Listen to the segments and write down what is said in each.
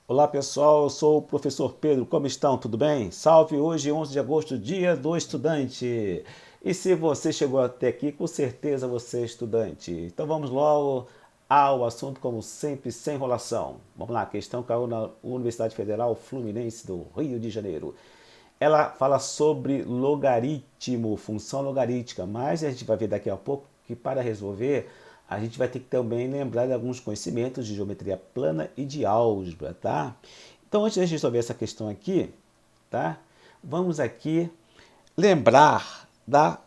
Olá pessoal, eu sou o professor Pedro, como estão? Tudo bem? Salve hoje, 11 de agosto, dia do estudante. E se você chegou até aqui, com certeza você é estudante. Então vamos logo ao assunto, como sempre, sem enrolação. Vamos lá, questão caiu na Universidade Federal Fluminense do Rio de Janeiro. Ela fala sobre logaritmo, função logarítmica, mas a gente vai ver daqui a pouco que para resolver a gente vai ter que também lembrar de alguns conhecimentos de geometria plana e de álgebra, tá? Então, antes de resolver essa questão aqui, tá? Vamos aqui lembrar da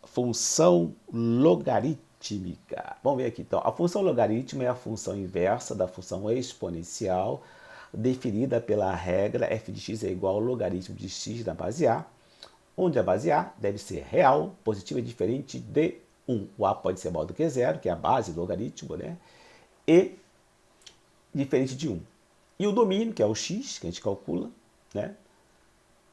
função logarítmica. Vamos ver aqui, então. A função logarítmica é a função inversa da função exponencial definida pela regra f de x é igual ao logaritmo de x na base a, onde a base a deve ser real, positiva e diferente de 1. O a pode ser maior do que zero, que é a base do logaritmo, né? E diferente de 1. E o domínio, que é o x, que a gente calcula, né?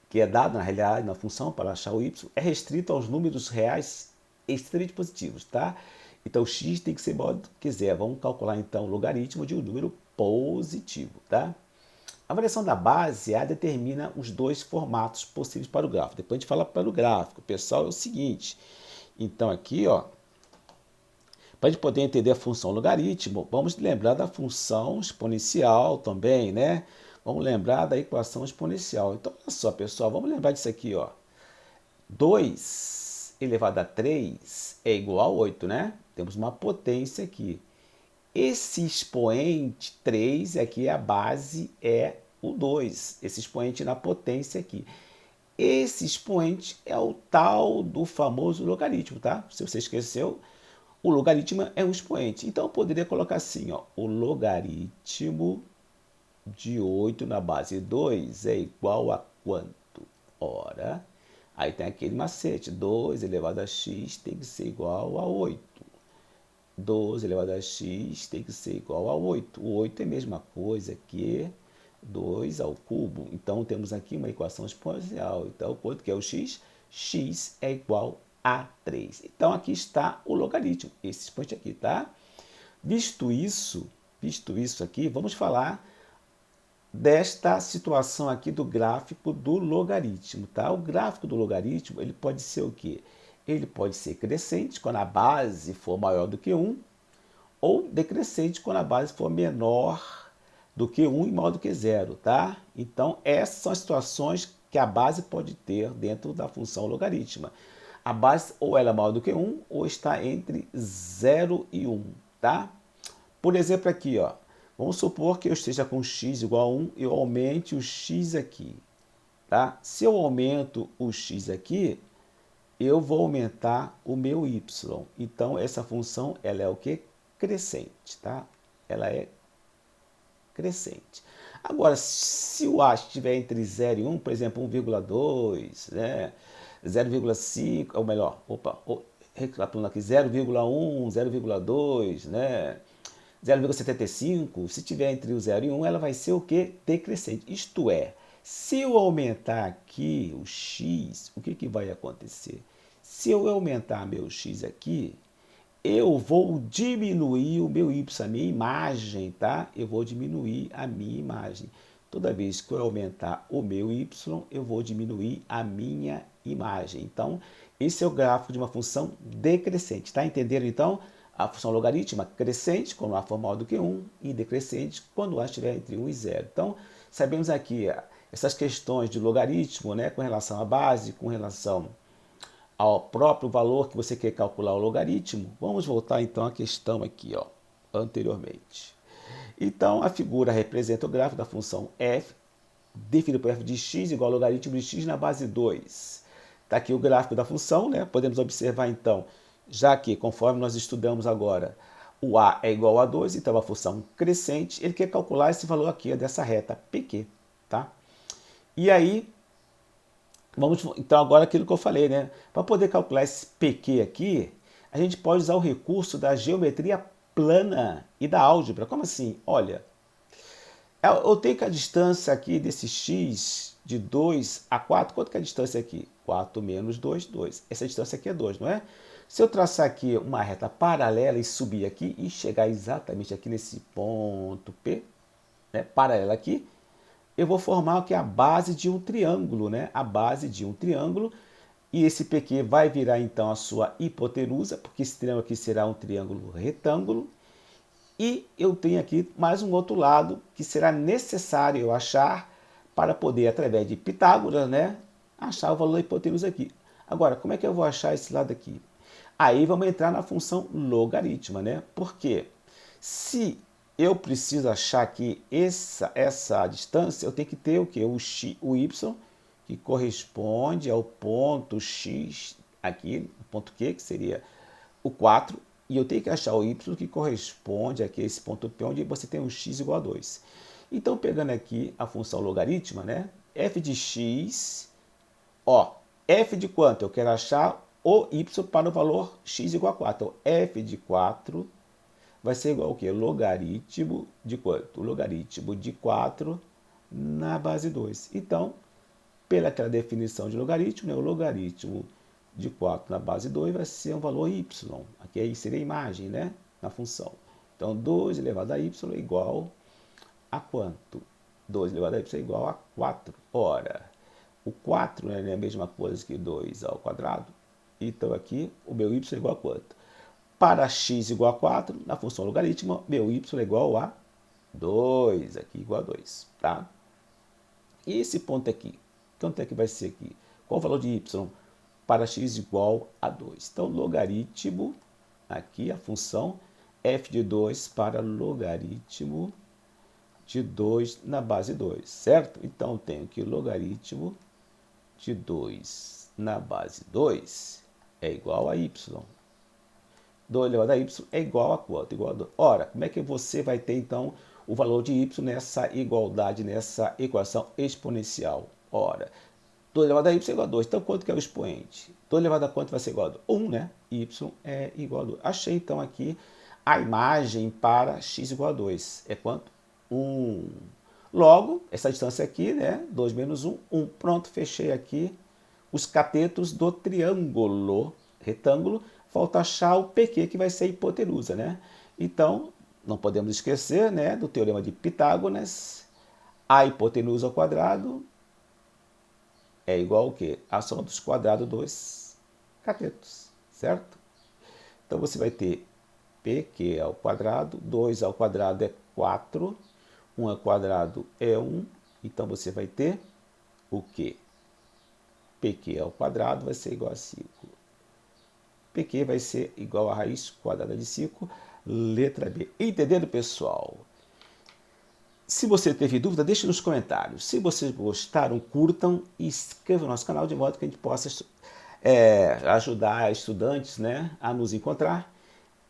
Que é dado na realidade na função para achar o y, é restrito aos números reais extremamente positivos, tá? Então o x tem que ser maior do que zero. Vamos calcular então o logaritmo de um número positivo, tá? A variação da base A determina os dois formatos possíveis para o gráfico. Depois a gente fala para o gráfico. Pessoal, é o seguinte. Então aqui, ó, para a gente poder entender a função logaritmo, vamos lembrar da função exponencial também, né? Vamos lembrar da equação exponencial. Então, olha só, pessoal, vamos lembrar disso aqui, ó. 2 elevado a 3 é igual a 8, né? Temos uma potência aqui. Esse expoente 3 aqui, a base é o 2. Esse expoente na potência aqui. Esse expoente é o tal do famoso logaritmo, tá? Se você esqueceu, o logaritmo é um expoente. Então eu poderia colocar assim, ó, o logaritmo de 8 na base 2 é igual a quanto? Ora, aí tem aquele macete, 2 elevado a x tem que ser igual a 8. 12 elevado a x tem que ser igual a 8. O 8 é a mesma coisa que 2 ao cubo. Então temos aqui uma equação exponencial. Então quanto que é o x? X é igual a 3. Então aqui está o logaritmo, esse expoente aqui, tá? Visto isso aqui, vamos falar desta situação aqui do gráfico do logaritmo, tá? O gráfico do logaritmo, ele pode ser o quê? Ele pode ser crescente, quando a base for maior do que 1, ou decrescente, quando a base for menor do que 1 e maior do que zero, tá? Então, essas são as situações que a base pode ter dentro da função logarítmica. A base ou ela é maior do que 1, ou está entre zero e 1, tá? Por exemplo, aqui, ó, vamos supor que eu esteja com x igual a 1 e eu aumente o x aqui, tá? Se eu aumento o x aqui, eu vou aumentar o meu y. Então, essa função, ela é o quê? Crescente, tá? Ela é crescente. Agora, se o a estiver entre 0 e 1, por exemplo, 1,2, né? 0,5, ou melhor, recapitulando aqui, 0,1, 0,2, né? 0,75, se tiver entre o 0 e 1, ela vai ser o que? Decrescente. Isto é, se eu aumentar aqui o x, o que, que vai acontecer? Se eu aumentar meu x aqui, eu vou diminuir o meu y, a minha imagem, tá? Eu vou diminuir a minha imagem. Toda vez que eu aumentar o meu y, eu vou diminuir a minha imagem. Então, esse é o gráfico de uma função decrescente, tá? Entenderam, então? A função logarítmica crescente, quando a for maior do que 1, e decrescente, quando a estiver entre 1 e 0. Então, sabemos aqui essas questões de logaritmo, né, com relação à base, com relação ao próprio valor que você quer calcular o logaritmo. Vamos voltar então à questão aqui, ó, anteriormente. Então, a figura representa o gráfico da função f, definido por f de x igual ao logaritmo de x na base 2. Está aqui o gráfico da função, né? Podemos observar então, já que conforme nós estudamos agora, o a é igual a 2, então a função crescente, ele quer calcular esse valor aqui dessa reta PQ, tá? E aí, vamos, então agora aquilo que eu falei, né? Para poder calcular esse PQ aqui, a gente pode usar o recurso da geometria plana e da álgebra. Como assim? Olha, eu tenho que a distância aqui desse x de 2 a 4, quanto que é a distância aqui? 4 menos 2, 2. Essa distância aqui é 2, não é? Se eu traçar aqui uma reta paralela e subir aqui e chegar exatamente aqui nesse ponto P, né, paralela aqui, eu vou formar o que é a base de um triângulo, né? A base de um triângulo. E esse PQ vai virar então a sua hipotenusa, porque esse triângulo aqui será um triângulo retângulo. E eu tenho aqui mais um outro lado que será necessário eu achar para poder, através de Pitágoras, né, achar o valor da hipotenusa aqui. Agora, como é que eu vou achar esse lado aqui? Aí vamos entrar na função logaritma, né? Porque se eu preciso achar aqui essa distância, eu tenho que ter o quê? O y, que corresponde ao ponto x aqui, o ponto Q, que seria o 4, e eu tenho que achar o y que corresponde aqui a esse ponto P, onde você tem um x igual a 2. Então, pegando aqui a função logaritma, né? F de x, ó, f de quanto? Eu quero achar o y para o valor x igual a 4. Então, f de 4 vai ser igual ao quê? Logaritmo de quanto? Logaritmo de 4 na base 2. Então, pelaquela definição de logaritmo, né, o logaritmo de 4 na base 2 vai ser um valor y. Aqui aí seria a imagem, né, na função. Então, 2 elevado a y é igual a quanto? 2 elevado a y é igual a 4. Ora, o 4 não é a mesma coisa que 2 ao quadrado. Então, aqui, o meu y é igual a quanto? Para x igual a 4, na função logaritmo, meu y é igual a 2. Aqui, igual a 2, tá? E esse ponto aqui? Quanto é que vai ser aqui? Qual o valor de y para x igual a 2? Então, logaritmo, aqui a função f de 2 para logaritmo de 2 na base 2, certo? Então, eu tenho que logaritmo de 2 na base 2 é igual a y. 2 elevado a y é igual a quanto? Igual a 2. Ora, como é que você vai ter, então, o valor de y nessa igualdade, nessa equação exponencial? Ora, 2 elevado a y é igual a 2. Então, quanto que é o expoente? 2 elevado a quanto vai ser igual a 2? 1, né? Y é igual a 2. Achei, então, aqui a imagem para x igual a 2. É quanto? 1. Logo, essa distância aqui, né? 2 menos 1, 1. Pronto, fechei aqui os catetos do triângulo retângulo. Falta achar o PQ, que vai ser a hipotenusa, né? Então, não podemos esquecer, né, do teorema de Pitágoras. A hipotenusa ao quadrado é igual ao quê? A soma dos quadrados dos catetos, certo? Então, você vai ter PQ ao quadrado, 2 ao quadrado é 4, 1 ao quadrado é 1, então você vai ter o quê? PQ ao quadrado vai ser igual a 5. PQ vai ser igual a raiz quadrada de 5, letra B. Entendendo, pessoal? Se você teve dúvida, deixe nos comentários. Se vocês gostaram, curtam e inscrevam no nosso canal de modo que a gente possa ajudar estudantes, né, a nos encontrar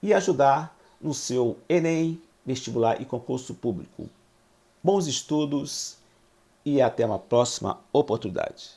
e ajudar no seu Enem, vestibular e concurso público. Bons estudos e até uma próxima oportunidade.